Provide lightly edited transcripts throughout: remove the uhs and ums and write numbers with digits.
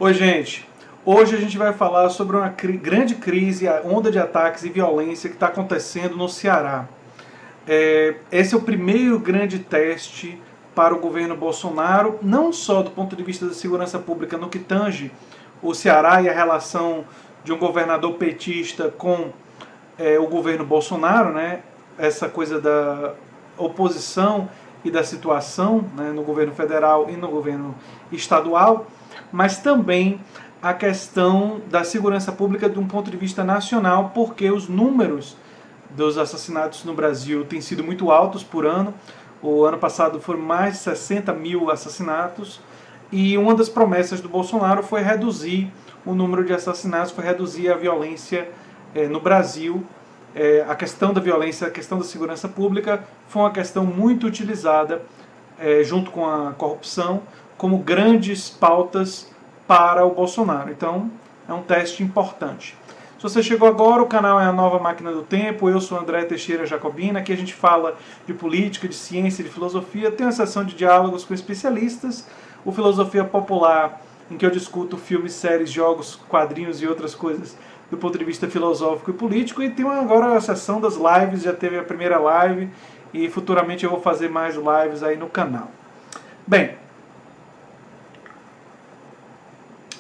Oi, gente. Hoje a gente vai falar sobre uma grande crise, a onda de ataques e violência que está acontecendo no Ceará. Esse é o primeiro grande teste para o governo Bolsonaro, não só do ponto de vista da segurança pública no que tange o Ceará e a relação de um governador petista com o governo Bolsonaro, né? Essa coisa da oposição e da situação, né, no governo federal e no governo estadual, mas também a questão da segurança pública de um ponto de vista nacional, porque os números dos assassinatos no Brasil têm sido muito altos por ano. O ano passado foram mais de 60 mil assassinatos, e uma das promessas do Bolsonaro foi reduzir o número de assassinatos, foi reduzir a violência no Brasil. A questão da violência, a questão da segurança pública foi uma questão muito utilizada, junto com a corrupção, como grandes pautas para o Bolsonaro. Então, é um teste importante. Se você chegou agora, o canal é a Nova Máquina do Tempo, eu sou André Teixeira Jacobina, aqui a gente fala de política, de ciência, de filosofia, tem uma sessão de diálogos com especialistas, o Filosofia Popular, em que eu discuto filmes, séries, jogos, quadrinhos e outras coisas do ponto de vista filosófico e político, e tem agora a sessão das lives, já teve a primeira live, e futuramente eu vou fazer mais lives aí no canal. Bem,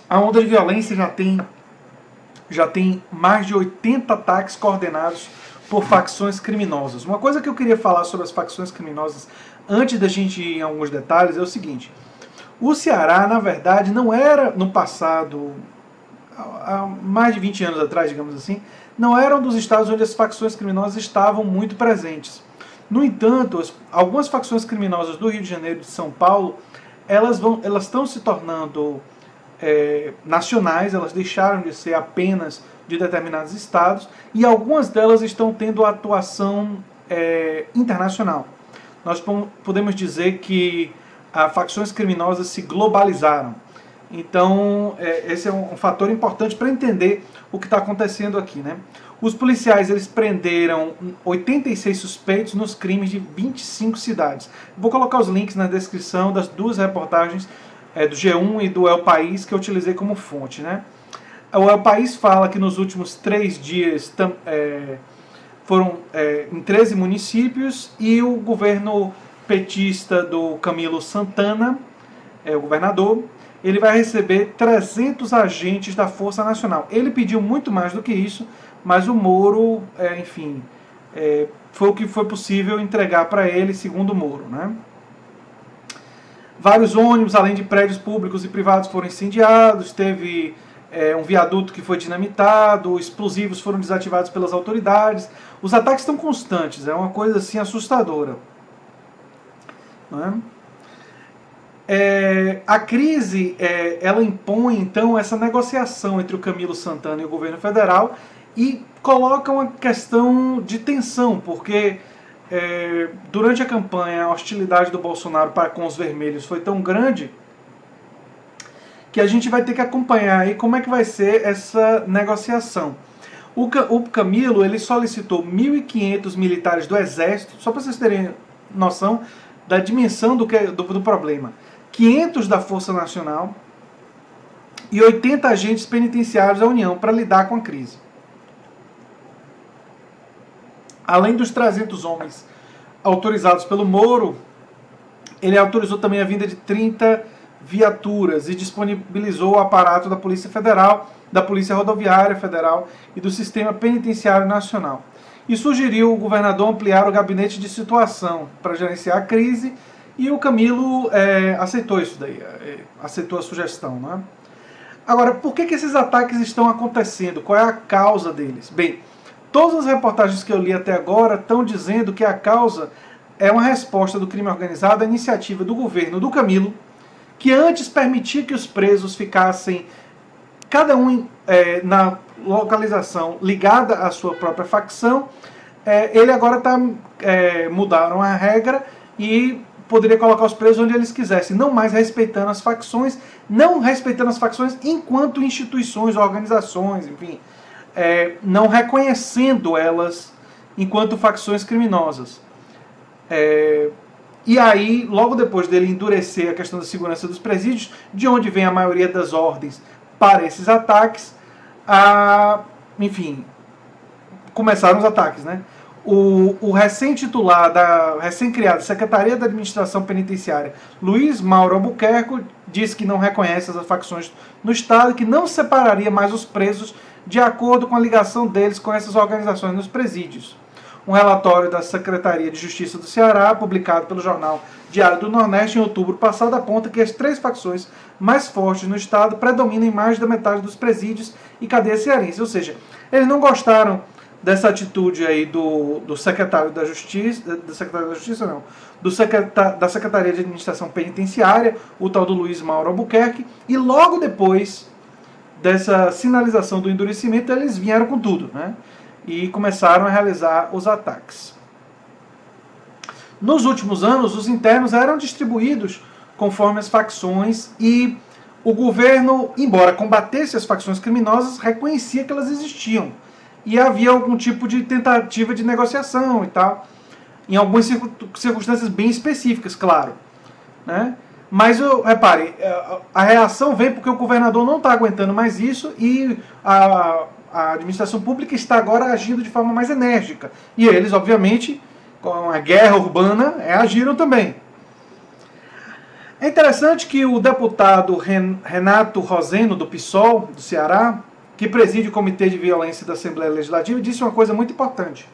a onda de violência já tem mais de 80 ataques coordenados por facções criminosas. Uma coisa que eu queria falar sobre as facções criminosas, antes da gente ir em alguns detalhes, é o seguinte. O Ceará, na verdade, não era no passado, há mais de 20 anos atrás, digamos assim, não era um dos estados onde as facções criminosas estavam muito presentes. No entanto, algumas facções criminosas do Rio de Janeiro e de São Paulo, elas estão se tornando nacionais, elas deixaram de ser apenas de determinados estados, e algumas delas estão tendo atuação internacional. Nós podemos dizer que as facções criminosas se globalizaram. Então, esse é um fator importante para entender o que está acontecendo aqui, né? Os policiais, eles prenderam 86 suspeitos nos crimes de 25 cidades. Vou colocar os links na descrição das duas reportagens do G1 e do El País que eu utilizei como fonte, né? O El País fala que nos últimos 3 dias foram em 13 municípios, e o governo petista do Camilo Santana, o governador, ele vai receber 300 agentes da Força Nacional. Ele pediu muito mais do que isso, mas o Moro, enfim, foi o que foi possível entregar para ele, segundo o Moro, né? Vários ônibus, além de prédios públicos e privados, foram incendiados, teve um viaduto que foi dinamitado, explosivos foram desativados pelas autoridades. Os ataques estão constantes, é uma coisa assim assustadora. Não é? A crise, ela impõe então essa negociação entre o Camilo Santana e o governo federal, e coloca uma questão de tensão, porque durante a campanha a hostilidade do Bolsonaro para com os vermelhos foi tão grande que a gente vai ter que acompanhar aí como é que vai ser essa negociação. O Camilo, ele solicitou 1.500 militares do Exército, só para vocês terem noção da dimensão do problema. 500 da Força Nacional e 80 agentes penitenciários da União para lidar com a crise. Além dos 300 homens autorizados pelo Moro, ele autorizou também a vinda de 30 viaturas e disponibilizou o aparato da Polícia Federal, da Polícia Rodoviária Federal e do Sistema Penitenciário Nacional. E sugeriu o governador ampliar o gabinete de situação para gerenciar a crise, e o Camilo aceitou isso daí, aceitou a sugestão, né? Agora, por que esses ataques estão acontecendo? Qual é a causa deles? Bem, todas as reportagens que eu li até agora estão dizendo que a causa é uma resposta do crime organizado à iniciativa do governo do Camilo, que antes permitia que os presos ficassem, cada um na localização ligada à sua própria facção. Ele agora mudaram a regra e poderia colocar os presos onde eles quisessem, não mais respeitando as facções, enquanto instituições, organizações, enfim, não reconhecendo elas enquanto facções criminosas. E aí, logo depois dele endurecer a questão da segurança dos presídios, de onde vem a maioria das ordens para esses ataques, enfim, começaram os ataques, né? O recém-titular da recém-criada Secretaria da Administração Penitenciária, Luiz Mauro Albuquerque, disse que não reconhece as facções no Estado e que não separaria mais os presos de acordo com a ligação deles com essas organizações nos presídios. Um relatório da Secretaria de Justiça do Ceará, publicado pelo jornal Diário do Nordeste em outubro passado, aponta que as 3 facções mais fortes no Estado predominam em mais da metade dos presídios e cadeias cearenses. Ou seja, eles não gostaram dessa atitude aí do secretário da Justiça, da Secretaria de Administração Penitenciária, o tal do Luiz Mauro Albuquerque, e logo depois dessa sinalização do endurecimento, eles vieram com tudo, né? E começaram a realizar os ataques. Nos últimos anos, os internos eram distribuídos conforme as facções e o governo, embora combatesse as facções criminosas, reconhecia que elas existiam. E havia algum tipo de tentativa de negociação e tal, em algumas circunstâncias bem específicas, claro, né? Mas, repare, a reação vem porque o governador não está aguentando mais isso e a administração pública está agora agindo de forma mais enérgica. E eles, obviamente, com a guerra urbana, agiram também. É interessante que o deputado Renato Roseno, do PSOL, do Ceará, que preside o Comitê de Violência da Assembleia Legislativa, disse uma coisa muito importante.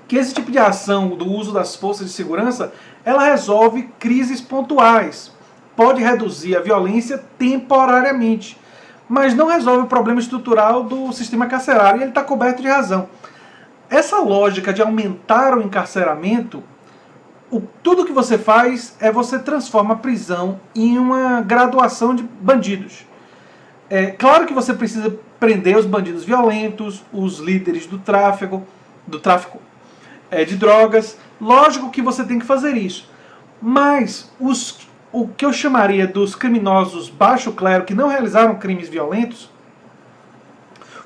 Que esse tipo de ação do uso das forças de segurança, ela resolve crises pontuais. Pode reduzir a violência temporariamente, mas não resolve o problema estrutural do sistema carcerário, e ele está coberto de razão. Essa lógica de aumentar o encarceramento, tudo que você faz é você transforma a prisão em uma graduação de bandidos. É claro que você precisa prender os bandidos violentos, os líderes do tráfico de drogas. Lógico que você tem que fazer isso. Mas o que eu chamaria dos criminosos baixo clero que não realizaram crimes violentos,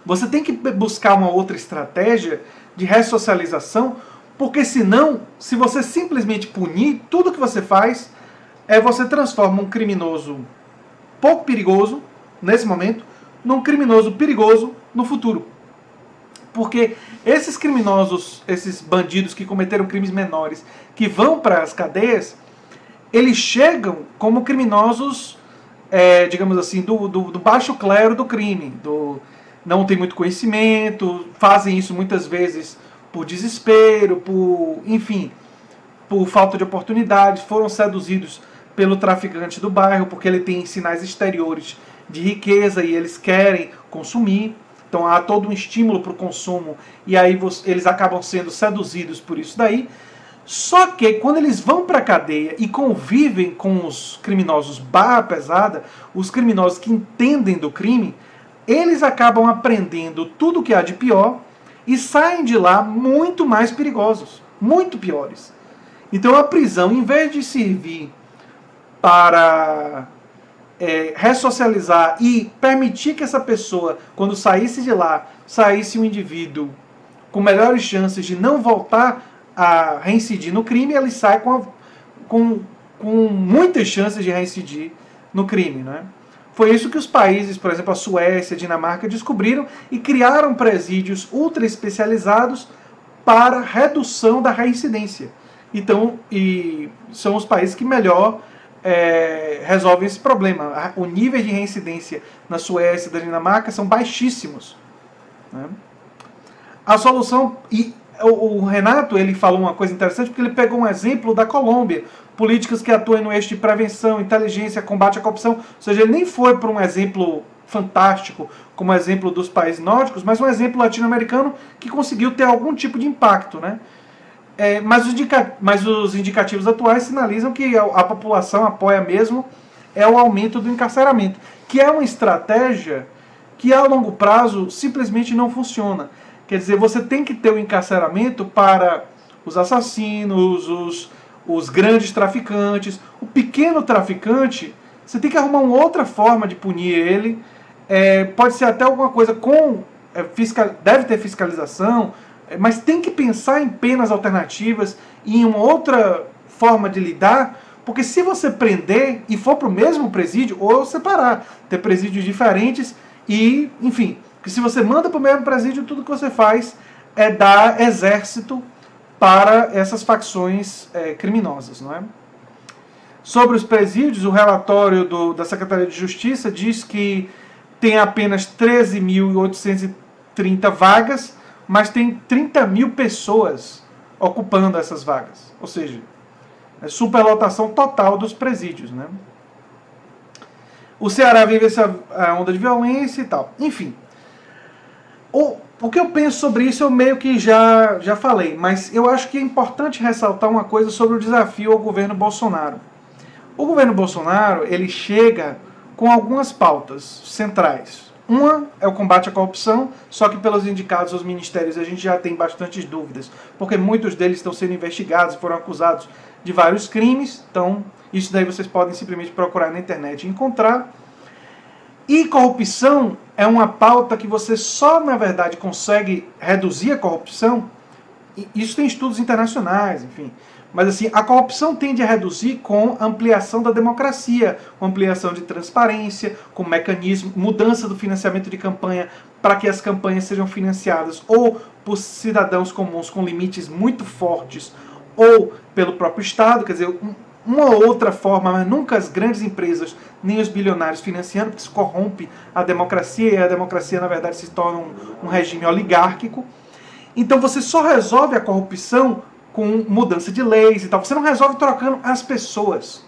você tem que buscar uma outra estratégia de ressocialização, porque senão, se você simplesmente punir, tudo que você faz você transforma um criminoso pouco perigoso nesse momento, num criminoso perigoso no futuro. Porque esses criminosos, esses bandidos que cometeram crimes menores, que vão para as cadeias, eles chegam como criminosos, digamos assim, do baixo clero do crime, não tem muito conhecimento, fazem isso muitas vezes por desespero, por falta de oportunidades, foram seduzidos pelo traficante do bairro, porque ele tem sinais exteriores de riqueza e eles querem consumir. Então há todo um estímulo para o consumo e aí eles acabam sendo seduzidos por isso daí. Só que quando eles vão para a cadeia e convivem com os criminosos barra pesada, os criminosos que entendem do crime, eles acabam aprendendo tudo o que há de pior e saem de lá muito mais perigosos, muito piores. Então a prisão, em vez de servir para ressocializar e permitir que essa pessoa, quando saísse de lá, saísse um indivíduo com melhores chances de não voltar a reincidir no crime, ele sai com muitas chances de reincidir no crime, né? Foi isso que os países, por exemplo, a Suécia, a Dinamarca, descobriram e criaram presídios ultra especializados para redução da reincidência. Então, e são os países que melhor resolvem esse problema. O nível de reincidência na Suécia e na Dinamarca são baixíssimos, né? A solução... O Renato, ele falou uma coisa interessante, porque ele pegou um exemplo da Colômbia, políticas que atuam no eixo de prevenção, inteligência, combate à corrupção. Ou seja, ele nem foi para um exemplo fantástico, como o exemplo dos países nórdicos, mas um exemplo latino-americano que conseguiu ter algum tipo de impacto, né? Mas os indicativos atuais sinalizam que a população apoia mesmo o aumento do encarceramento, que é uma estratégia que a longo prazo simplesmente não funciona. Quer dizer, você tem que ter o encarceramento para os assassinos, os grandes traficantes. O pequeno traficante, você tem que arrumar uma outra forma de punir ele. Pode ser até alguma coisa deve ter fiscalização, Mas tem que pensar em penas alternativas e em uma outra forma de lidar, porque se você prender e for para o mesmo presídio, ou separar, ter presídios diferentes e, enfim, que se você manda para o mesmo presídio, tudo que você faz é dar exército para essas facções criminosas, não é? Sobre os presídios, o relatório da Secretaria de Justiça diz que tem apenas 13.830 vagas, mas tem 30 mil pessoas ocupando essas vagas. Ou seja, é superlotação total dos presídios, né? O Ceará vive essa onda de violência e tal. Enfim, o que eu penso sobre isso eu meio que já falei, mas eu acho que é importante ressaltar uma coisa sobre o desafio ao governo Bolsonaro. O governo Bolsonaro, ele chega com algumas pautas centrais. Uma é o combate à corrupção, só que pelos indicados aos ministérios a gente já tem bastantes dúvidas, porque muitos deles estão sendo investigados, foram acusados de vários crimes, então isso daí vocês podem simplesmente procurar na internet e encontrar. E corrupção é uma pauta que você só, na verdade, consegue reduzir a corrupção, isso tem estudos internacionais, enfim, mas assim, a corrupção tende a reduzir com ampliação da democracia, com ampliação de transparência, com mecanismo, mudança do financiamento de campanha para que as campanhas sejam financiadas ou por cidadãos comuns com limites muito fortes ou pelo próprio Estado, quer dizer, uma outra forma, mas nunca as grandes empresas nem os bilionários financiando, porque isso corrompe a democracia e a democracia, na verdade, se torna um regime oligárquico. Então você só resolve a corrupção com mudança de leis e tal. Você não resolve trocando as pessoas.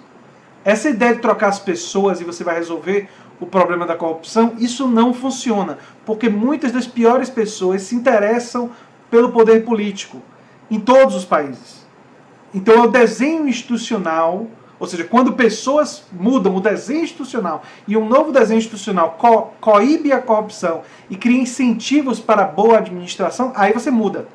Essa ideia de trocar as pessoas e você vai resolver o problema da corrupção, isso não funciona. Porque muitas das piores pessoas se interessam pelo poder político em todos os países. Então é o desenho institucional, ou seja, quando pessoas mudam o desenho institucional e um novo desenho institucional coíbe a corrupção e cria incentivos para a boa administração, aí você muda.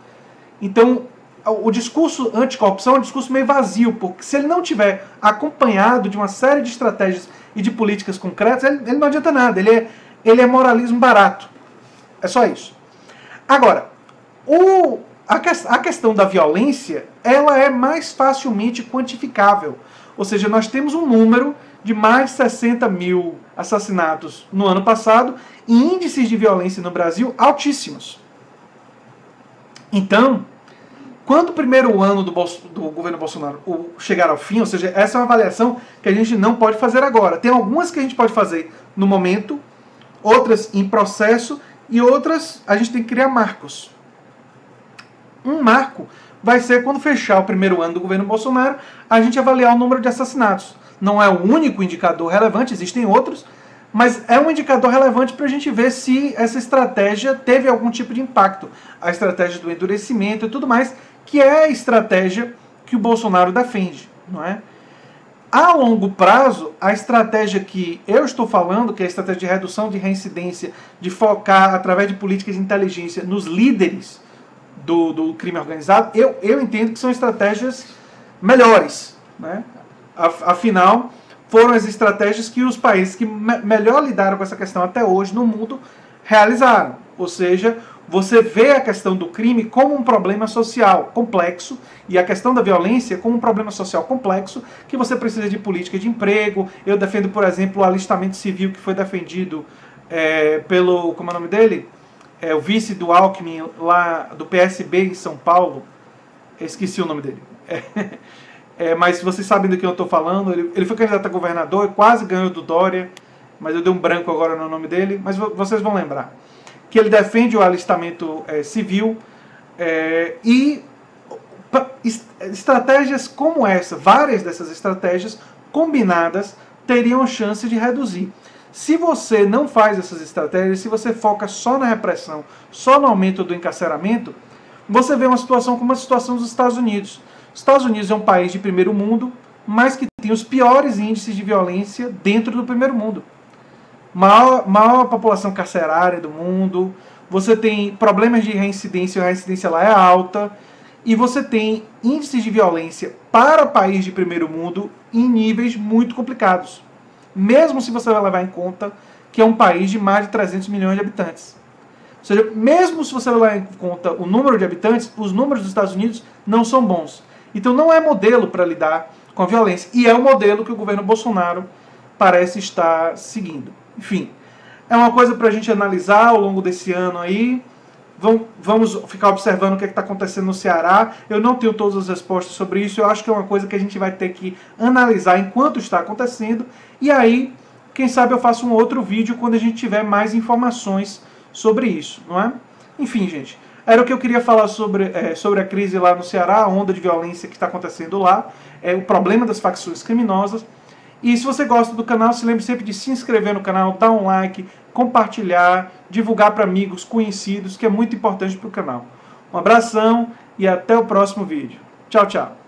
Então, o discurso anticorrupção é um discurso meio vazio, porque se ele não tiver acompanhado de uma série de estratégias e de políticas concretas, ele não adianta nada, ele é moralismo barato. É só isso. Agora, a questão da violência, ela é mais facilmente quantificável. Ou seja, nós temos um número de mais de 60 mil assassinatos no ano passado e índices de violência no Brasil altíssimos. Então, quando o primeiro ano do governo Bolsonaro chegar ao fim, ou seja, essa é uma avaliação que a gente não pode fazer agora. Tem algumas que a gente pode fazer no momento, outras em processo e outras a gente tem que criar marcos. Um marco vai ser quando fechar o primeiro ano do governo Bolsonaro, a gente avaliar o número de assassinatos. Não é o único indicador relevante, existem outros, mas é um indicador relevante para a gente ver se essa estratégia teve algum tipo de impacto. A estratégia do endurecimento e tudo mais, que é a estratégia que o Bolsonaro defende, não é? A longo prazo, a estratégia que eu estou falando, que é a estratégia de redução de reincidência, de focar através de políticas de inteligência nos líderes do crime organizado, eu entendo que são estratégias melhores, né? Afinal, foram as estratégias que os países que melhor lidaram com essa questão até hoje no mundo realizaram. Ou seja, você vê a questão do crime como um problema social complexo e a questão da violência como um problema social complexo que você precisa de política de emprego. Eu defendo, por exemplo, o alistamento civil que foi defendido pelo, como é o nome dele? O vice do Alckmin, lá do PSB em São Paulo. Eu esqueci o nome dele. Mas vocês sabem do que eu estou falando. Ele foi candidato a governador, quase ganhou do Dória, mas eu dei um branco agora no nome dele, mas vocês vão lembrar. Que ele defende o alistamento civil e estratégias como essa, várias dessas estratégias combinadas teriam chance de reduzir. Se você não faz essas estratégias, se você foca só na repressão, só no aumento do encarceramento, você vê uma situação como a situação dos Estados Unidos. Os Estados Unidos é um país de primeiro mundo, mas que tem os piores índices de violência dentro do primeiro mundo. Maior população carcerária do mundo, você tem problemas de reincidência, a reincidência lá é alta, e você tem índices de violência para país de primeiro mundo em níveis muito complicados. Mesmo se você vai levar em conta que é um país de mais de 300 milhões de habitantes. Ou seja, mesmo se você levar em conta o número de habitantes, os números dos Estados Unidos não são bons. Então não é modelo para lidar com a violência. E é o modelo que o governo Bolsonaro parece estar seguindo. Enfim, é uma coisa para a gente analisar ao longo desse ano aí. Vamos ficar observando o que está acontecendo no Ceará. Eu não tenho todas as respostas sobre isso. Eu acho que é uma coisa que a gente vai ter que analisar enquanto está acontecendo. E aí, quem sabe eu faço um outro vídeo quando a gente tiver mais informações sobre isso, não é? Enfim, gente, era o que eu queria falar sobre a crise lá no Ceará, a onda de violência que está acontecendo lá, o problema das facções criminosas. E se você gosta do canal, se lembre sempre de se inscrever no canal, dar um like, compartilhar, divulgar para amigos, conhecidos, que é muito importante para o canal. Um abração e até o próximo vídeo. Tchau, tchau.